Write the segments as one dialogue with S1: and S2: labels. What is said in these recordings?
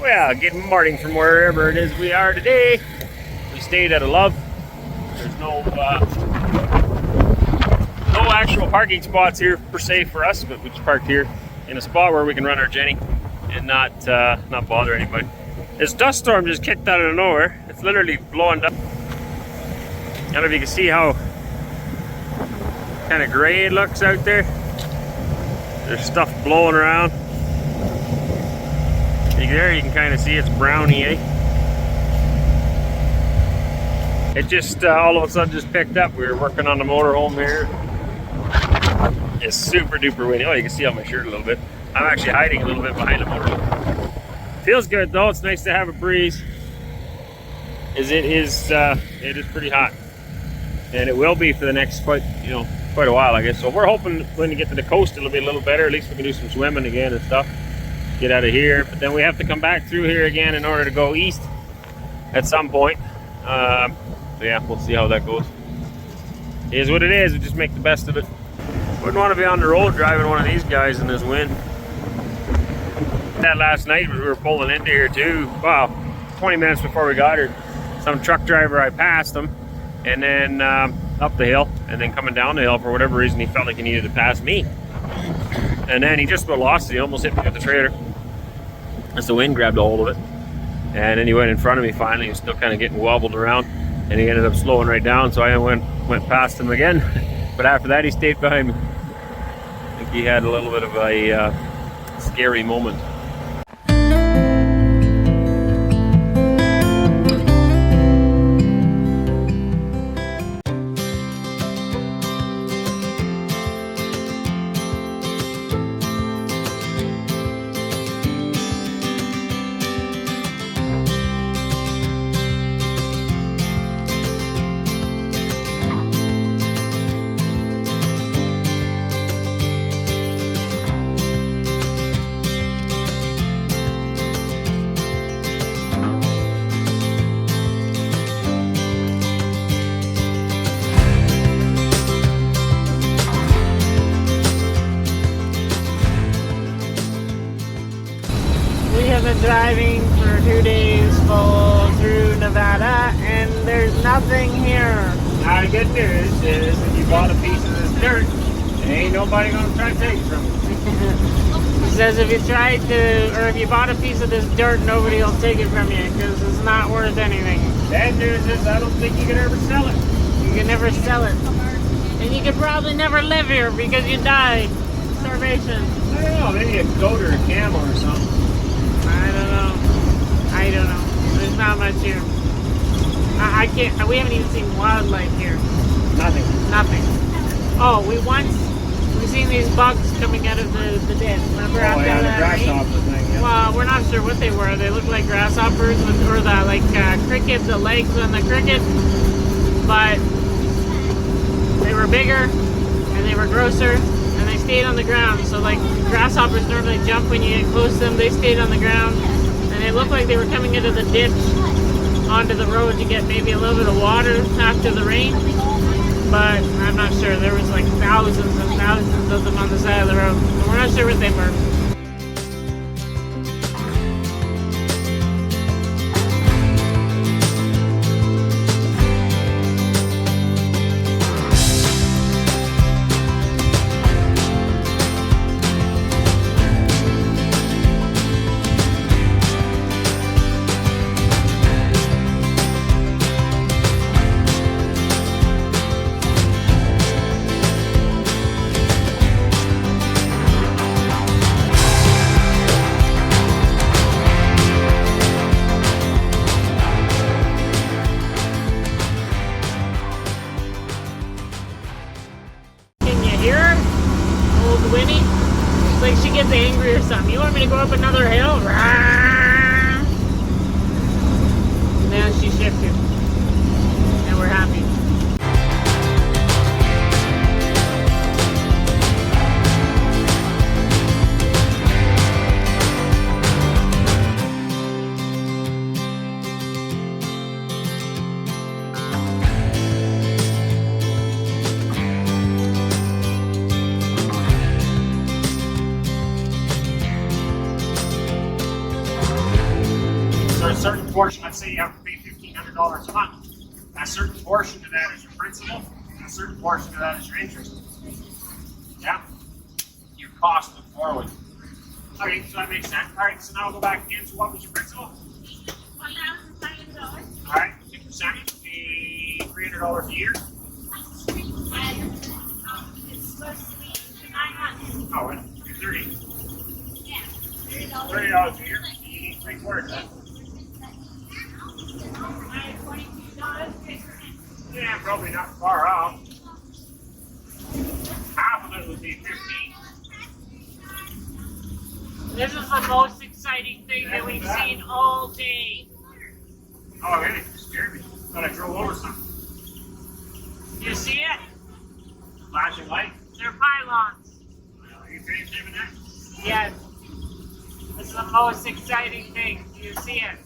S1: Well, good morning from wherever it is we are today. We stayed at a Love. There's no actual parking spots here per se for us, but we just parked here in a spot where we can run our Jenny and not bother anybody. This dust storm just kicked out of nowhere. It's literally blowing up. I don't know if you can see how kind of gray it looks out there. There's stuff blowing around. There you can kind of see it's browny, eh? It just all of a sudden just picked up. We were working on the motorhome here. It's super duper windy. Oh, you can see on my shirt a little bit. I'm actually hiding a little bit behind the motorhome. Feels good though. It's nice to have a breeze. It is pretty hot, and it will be for the next quite a while, I guess. So we're hoping when we get to the coast it'll be a little better. At least we can do some swimming again and stuff. Get out of here, but then we have to come back through here again in order to go east at some point. So yeah, we'll see how that goes. It is what it is. We just make the best of it. Wouldn't want to be on the road driving one of these guys in this wind. That last night we were pulling into here too. Wow, 20 minutes before we got here, some truck driver, I passed him, and then up the hill, and then coming down the hill for whatever reason he felt like he needed to pass me. And then he just about lost it. He almost hit me with the trailer as the wind grabbed a hold of it. And then he went in front of me finally. He was still kind of getting wobbled around, and he ended up slowing right down. So I went past him again. But after that, he stayed behind me. I think he had a little bit of a scary moment.
S2: Been driving for 2 days full through Nevada, and there's nothing here.
S1: Now the good news is if you bought a piece of this dirt, ain't nobody gonna try to take it from you.
S2: It says if you bought a piece of this dirt, nobody will take it from you because it's not worth anything.
S1: Bad news is I don't think you can ever sell it.
S2: You can never sell it, and you could probably never live here because you die starvation.
S1: I don't know, maybe a goat or a camel or something.
S2: I don't know. There's not much here. I can't. We haven't even seen wildlife here.
S1: Nothing.
S2: Oh, we seen these bugs coming out of the ditch. Remember after
S1: the
S2: that
S1: grasshopper thing. Yeah.
S2: Well, we're not sure what they were. They looked like grasshoppers or the cricket, the legs on the cricket, but they were bigger and they were grosser and they stayed on the ground. So like grasshoppers normally jump when you get close to them. They stayed on the ground. And it looked like they were coming into the ditch onto the road to get maybe a little bit of water after the rain. But I'm not sure. There was like thousands and thousands of them on the side of the road. And we're not sure what they were.
S1: So a certain portion, let's say you have to pay $1,500 a month. A certain portion of that is your principal, and a certain portion of that is your interest. Yeah? Your cost of borrowing. Okay, so that makes sense. All right, so now we'll go back again. So what was your principal?
S3: $1,500.
S1: All right, 2% would be $300 a year.
S3: It's supposed to be $900.
S1: Oh, and 30.
S3: Yeah.
S1: $30 a year. You need 3/4 then.
S3: $22.
S1: Yeah, probably not far off. Half of it would be 15.
S2: This is the most exciting thing that we've seen all day.
S1: Oh, really? You scared me. Thought I drove over something.
S2: You see it?
S1: Flashing light.
S2: They're pylons.
S1: Are you videotaping that?
S2: Yes. This is the most exciting thing. Do you see it?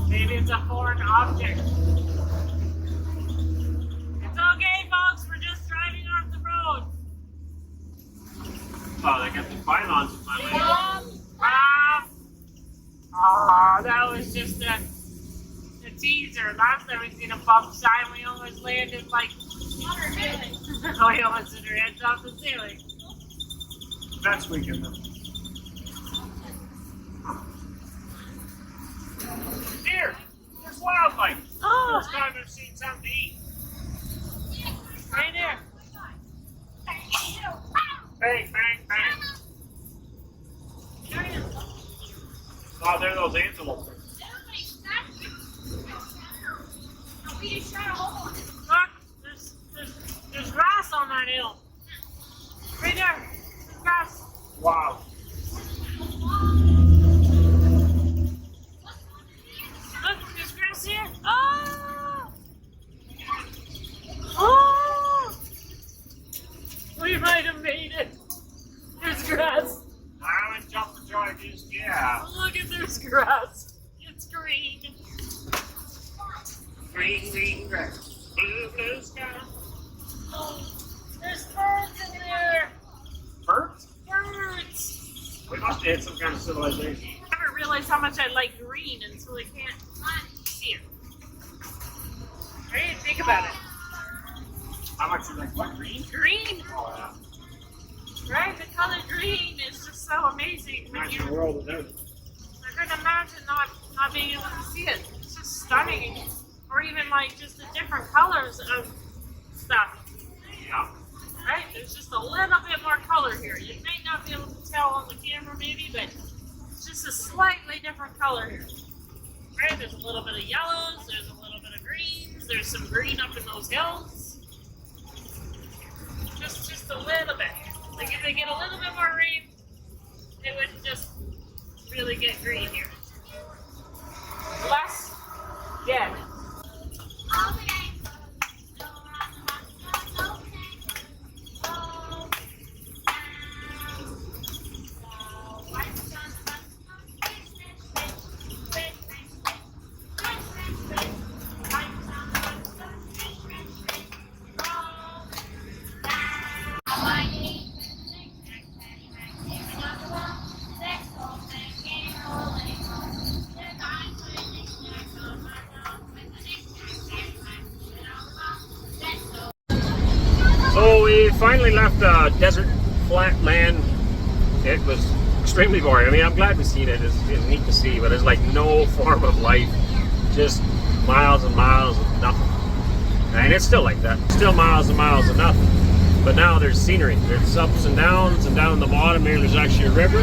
S2: Maybe it's a foreign object. It's okay, folks. We're just driving off the road.
S1: Oh, they got the pylons in my way.
S2: That was just a teaser. Last time we seen a bump sign, we almost landed like we almost hit our heads off the ceiling.
S1: That's weekend though. Here, there's wildlife.
S2: Oh,
S1: First time I've seen something to eat.
S2: right there.
S1: Bang, bang, bang. Oh, there are those antelopes.
S2: Look, there's grass on that hill. Right there. There's grass.
S1: Wow.
S2: Look, there's grass here. Oh! Oh! We might have made it. There's grass.
S1: I haven't jumped for joy just yet.
S2: Look at there's grass. It's green.
S1: Green, green grass. Blue, blue sky.
S2: Oh, there's birds in there.
S1: Birds?
S2: Birds.
S1: We must have had some kind of civilization.
S2: I never realized how much I like green until I can't see it. I didn't think about it.
S1: How much you like what? Green?
S2: Green,
S1: Oh, yeah.
S2: right? The color green is just so amazing. When
S1: Imagine
S2: you,
S1: the world without it.
S2: I couldn't imagine not being able to see it. It's just stunning. Or even like just the different colors of stuff.
S1: Yeah.
S2: Right? There's just a little bit more color here. You may not be able to tell on the camera maybe, but it's just a slightly different color here. Right? There's a little bit of yellows, there's a little bit of greens, there's some green up in those hills. Just a little bit. Like if they get a little bit more rain, it would just really get green here. Less, yeah.
S1: So we finally left the desert flat land. It was extremely boring. I mean, I'm glad we've seen it. It's neat to see, but it's like no form of life. Just miles and miles of nothing. And it's still like that. Still miles and miles of nothing. But now there's scenery. There's ups and down in the bottom here there's actually a river.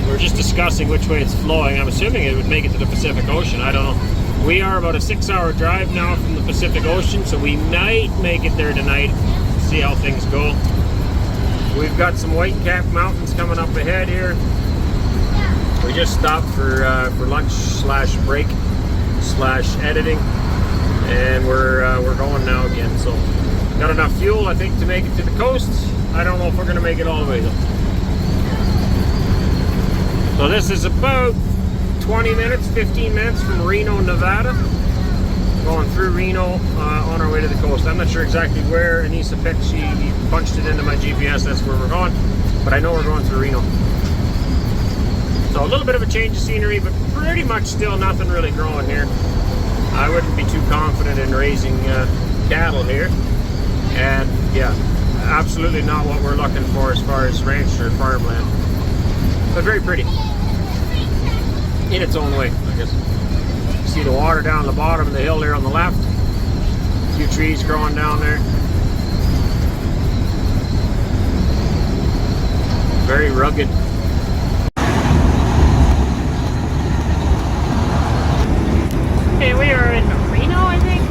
S1: We're just discussing which way it's flowing. I'm assuming it would make it to the Pacific Ocean. I don't know. We are about a 6-hour drive now from the Pacific Ocean, so we might make it there tonight. See how things go. We've got some white-capped mountains coming up ahead here. We just stopped for lunch / break / editing, and we're going now again. So got enough fuel, I think, to make it to the coast. I don't know if we're going to make it all the way though. So this is about 20 minutes, 15 minutes from Reno, Nevada. Going through Reno on our way to the coast. I'm not sure exactly where. Anissa picked, she punched it into my GPS, that's where we're going. But I know we're going through Reno. So a little bit of a change of scenery, but pretty much still nothing really growing here. I wouldn't be too confident in raising cattle here. And yeah, absolutely not what we're looking for as far as ranch or farmland. But very pretty. In its own way, I guess. You see the water down the bottom of the hill there on the left. A few trees growing down there. Very rugged.
S2: Okay, we are in Reno, I think.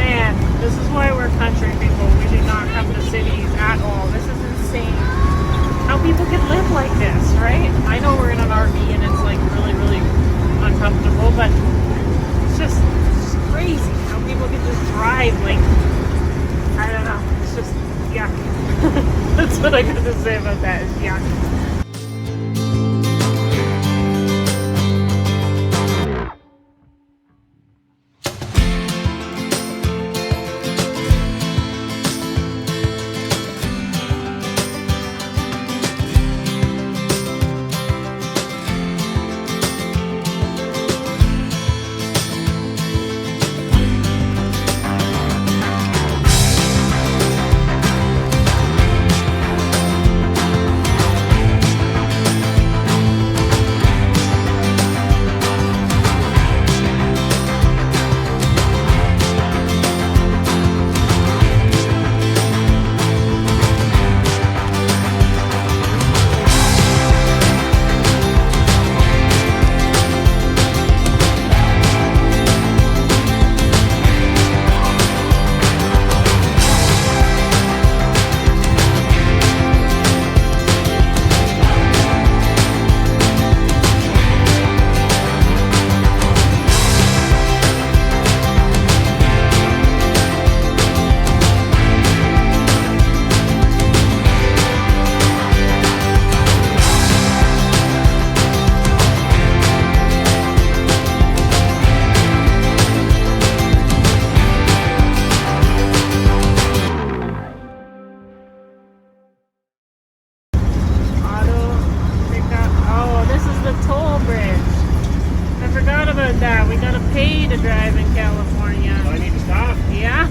S2: Man, this is why we're country people. We do not come to cities at all. This is insane. How people can live like this, right? I know we're in an RV and it's like really, really uncomfortable, but it's just crazy how people can just drive like, I don't know. It's just, yeah. That's what I got to say about that. Is yuck.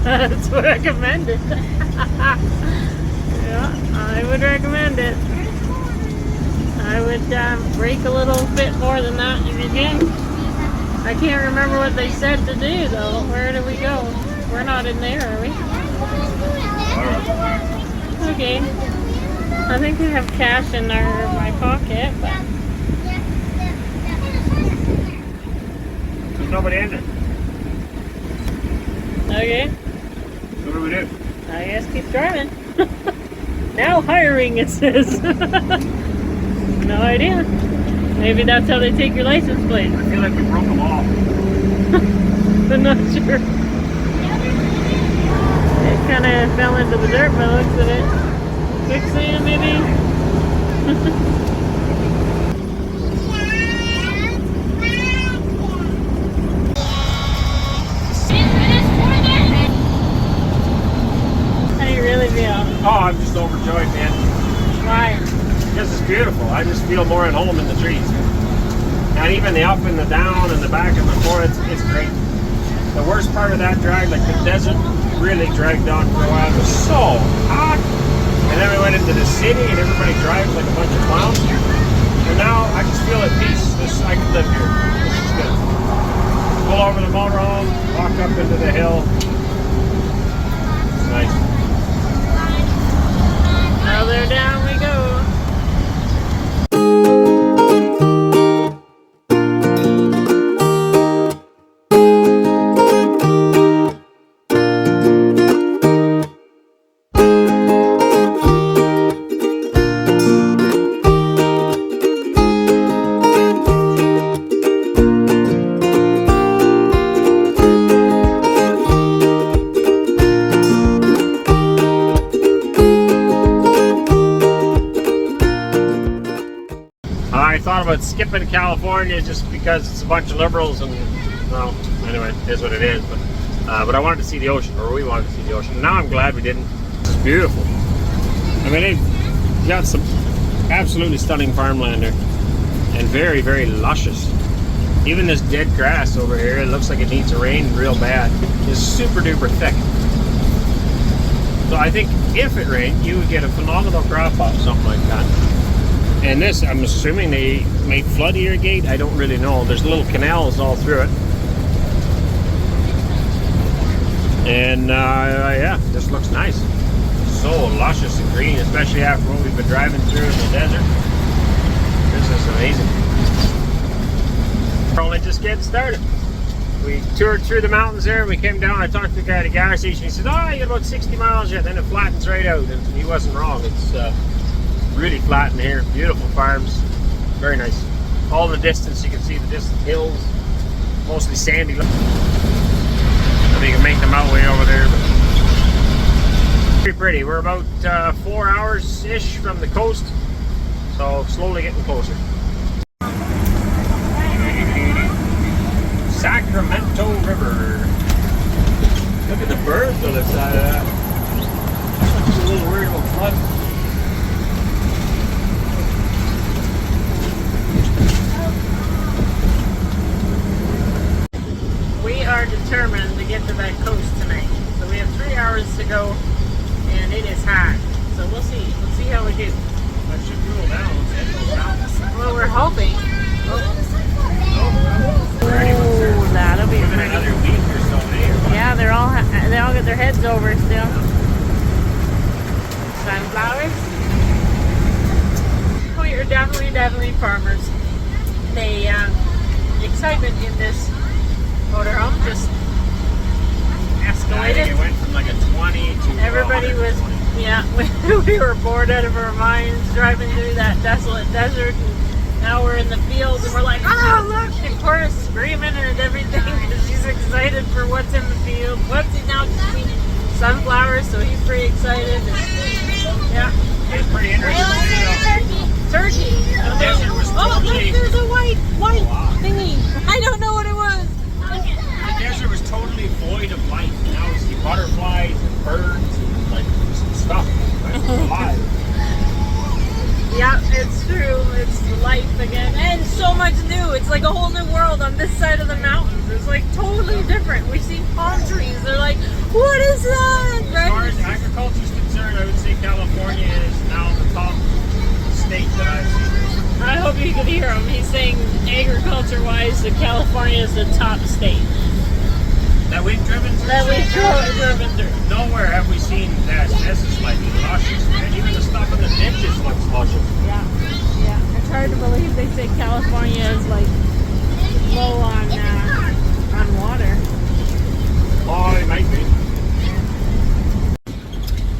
S2: That's recommended. Yeah, I would recommend it. I would brake a little bit more than that if you can. I can't remember what they said to do though. Where did we go? We're not in there, are we? Okay. I think we have cash in my pocket, but
S1: there's nobody in it.
S2: Okay.
S1: So what do we do?
S2: I guess keep driving. Now hiring, it says. No idea. Maybe that's how they take your license plate.
S1: I feel like we broke them all.
S2: I'm not sure. It kind of fell into the dirt by the looks of it. Quicksand, maybe? How do you really feel?
S1: Oh, I'm just overjoyed, man.
S2: Why?
S1: This is beautiful. I just feel more at home in the trees. And even the up and the down and the back and the forth, it's great. The worst part of that drag, like the desert, really dragged on for a while. It was so hot. And then we went into the city and everybody drives like a bunch of clowns. And now I just feel at peace. I can live here. This is good. Pull over the motorhome, walk up into the hill. It's nice.
S2: Now there down we go.
S1: I thought about skipping California just because it's a bunch of liberals and, well, anyway, it is what it is. But I wanted to see the ocean, or we wanted to see the ocean. And now I'm glad we didn't. It's beautiful. I mean, they've got some absolutely stunning farmland there. and very, very luscious. Even this dead grass over here, it looks like it needs to rain real bad. It's super duper thick. So I think if it rained, you would get a phenomenal crop off something like that. And this, I'm assuming they may flood irrigate. I don't really know. There's little canals all through it. And yeah, this looks nice. So luscious and green, especially after what we've been driving through in the desert. This is amazing. We're only just getting started. We toured through the mountains there, and we came down. I talked to the guy at the gas station. He said, oh, you got about 60 miles yet, then it flattens right out. And he wasn't wrong. It's really flat in here. Beautiful farms. Very nice. All in the distance, you can see the distant hills. Mostly sandy. Maybe you can make them out way over there. But pretty pretty. We're about 4 hours-ish from the coast. So slowly getting closer. Sacramento River. Look at the birds on the side of that. I'm a little worried about flood.
S2: We are determined to get to that coast tonight. So we have 3 hours to go, and it is hot. So we'll see. We'll see how we do.
S1: That should cool down.
S2: Well, we're hoping.
S1: Oh,
S2: That'll be
S1: even
S2: pretty.
S1: another week or so there.
S2: Yeah, they all got their heads over still. Sunflowers. We are definitely farmers. The excitement in this motorhome just escalated.
S1: It went from like a 20 to
S2: Everybody was, yeah, we were bored out of our minds driving through that desolate desert. And now we're in the field and we're like, oh, look, and Cora's screaming and everything because she's excited for what's in the field. What's he now seeing sunflowers, so he's pretty excited. And, yeah.
S1: It's pretty interesting.
S2: Turkey.
S1: The desert was
S2: Oh, look,
S1: totally,
S2: there's a white thingy. I don't know what it was.
S1: the desert was totally void of life. Now we see butterflies and birds and like stuff. It's alive.
S2: Yeah, it's true. It's life again. And so much new. It's like a whole new world on this side of the mountains. It's like totally different. We see palm trees. They're like, what is that?
S1: As far as agriculture is concerned, I would say California is now the top state that I've seen.
S2: I hope you could hear him. He's saying agriculture-wise, that California is the top state.
S1: That we've driven through.
S2: That we've driven through.
S1: Nowhere have we seen this. This is like luscious, man. Even the stuff in the ditches looks luscious.
S2: Yeah. It's hard to believe they say California is like low on water.
S1: Oh, it might be.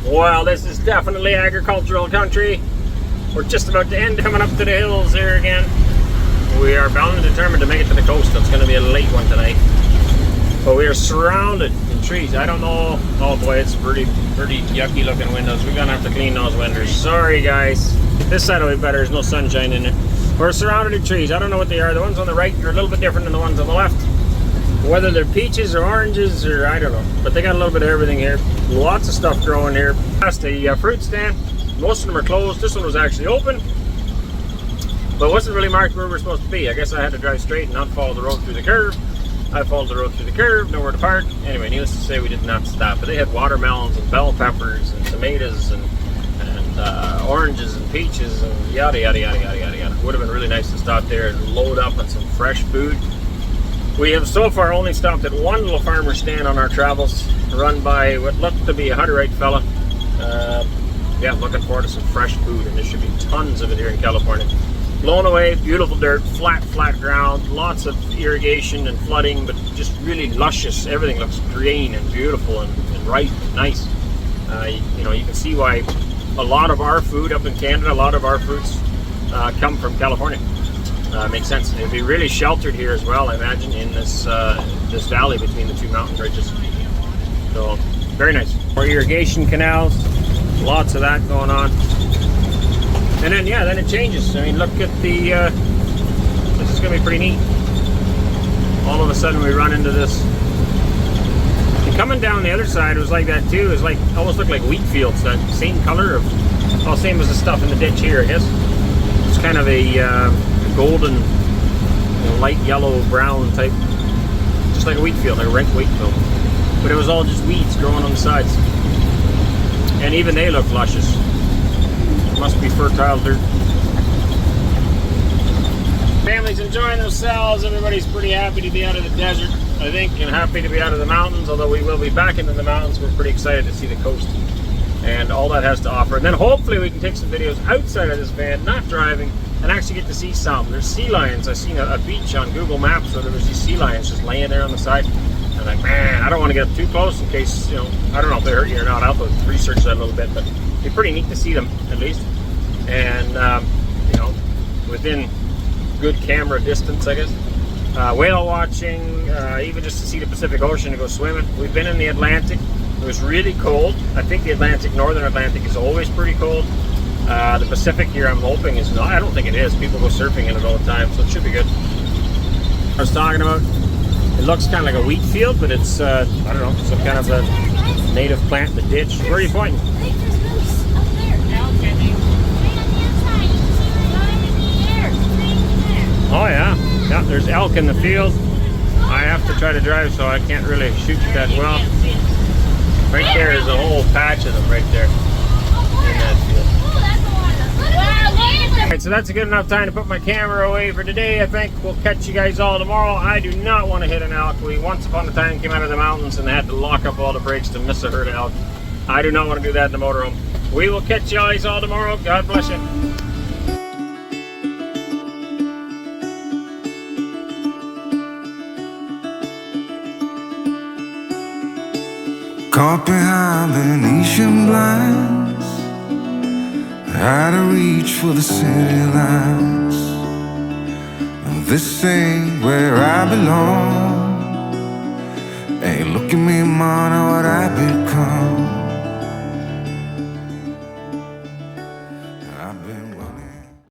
S1: Well, this is definitely agricultural country. We're just about to end, coming up to the hills here again. We are bound and determined to make it to the coast. It's going to be a late one tonight. But we are surrounded in trees. I don't know. Oh boy, it's pretty yucky looking windows. We're going to have to clean those windows. Sorry guys. This side will be better. There's no sunshine in it. We're surrounded in trees. I don't know what they are. The ones on the right are a little bit different than the ones on the left. Whether they're peaches or oranges or I don't know. But they got a little bit of everything here. Lots of stuff growing here. Past the fruit stand. Most of them are closed. This one was actually open, but wasn't really marked where we're supposed to be. I guess I had to drive straight and not follow the road through the curve. I followed the road through the curve, nowhere to park. Anyway, needless to say, we did not stop. But they had watermelons and bell peppers and tomatoes and oranges and peaches and yada yada yada yada yada yada. Would have been really nice to stop there and load up on some fresh food. We have so far only stopped at one little farmer stand on our travels, run by what looked to be a Hutterite fella. Yeah, looking forward to some fresh food, and there should be tons of it here in California. Blown away, beautiful dirt, flat ground, lots of irrigation and flooding, but just really luscious. Everything looks green and beautiful and ripe and nice. You know, you can see why a lot of our food up in Canada, a lot of our fruits come from California. Makes sense. It'd be really sheltered here as well, I imagine, in this this valley between the two mountain ridges. So, very nice. More irrigation canals. Lots of that going on. And then, yeah, then it changes. I mean, look at the, this is going to be pretty neat. All of a sudden we run into this. And coming down the other side was like that too. It was like, almost looked like wheat fields, that same color of, well, same as the stuff in the ditch here, I guess. It's kind of a golden, light yellow, brown type, just like a wheat field, like a ripe wheat field. But it was all just weeds growing on the sides. And even they look luscious. It must be fertile dirt. Family's enjoying themselves. Everybody's pretty happy to be out of the desert, I think, and happy to be out of the mountains. Although we will be back into the mountains, we're pretty excited to see the coast and all that has to offer. And then hopefully we can take some videos outside of this van, not driving, and actually get to see some. There's sea lions. I've seen a beach on Google Maps where there was these sea lions just laying there on the side. And I'm like, man, I don't want to get up too close in case, I don't know if they hurt you or not. I'll have to research that a little bit, but it'd be pretty neat to see them at least. And, within good camera distance, I guess. Whale watching, even just to see the Pacific Ocean to go swimming. We've been in the Atlantic. It was really cold. I think the Northern Atlantic is always pretty cold. The Pacific here, I'm hoping, is not. I don't think it is. People go surfing in it all the time, so it should be good. I was talking about, it looks kind of like a wheat field, but it's, I don't know, some kind of a native plant in the ditch. Where are you pointing? Oh yeah, yeah, there's elk in the field. I have to try to drive, so I can't really shoot that well. Right there is a whole patch of them right there in that field. Alright, so that's a good enough time to put my camera away for today. I think we'll catch you guys all tomorrow. I do not want to hit an elk. We once upon a time came out of the mountains and had to lock up all the brakes to miss a herd of elk. I do not want to do that in the motorhome. We will catch you guys all tomorrow. God bless you.
S4: Caught behind Venetian blinds, out of reach for the city lights. This ain't where I belong. Hey, look at me, man,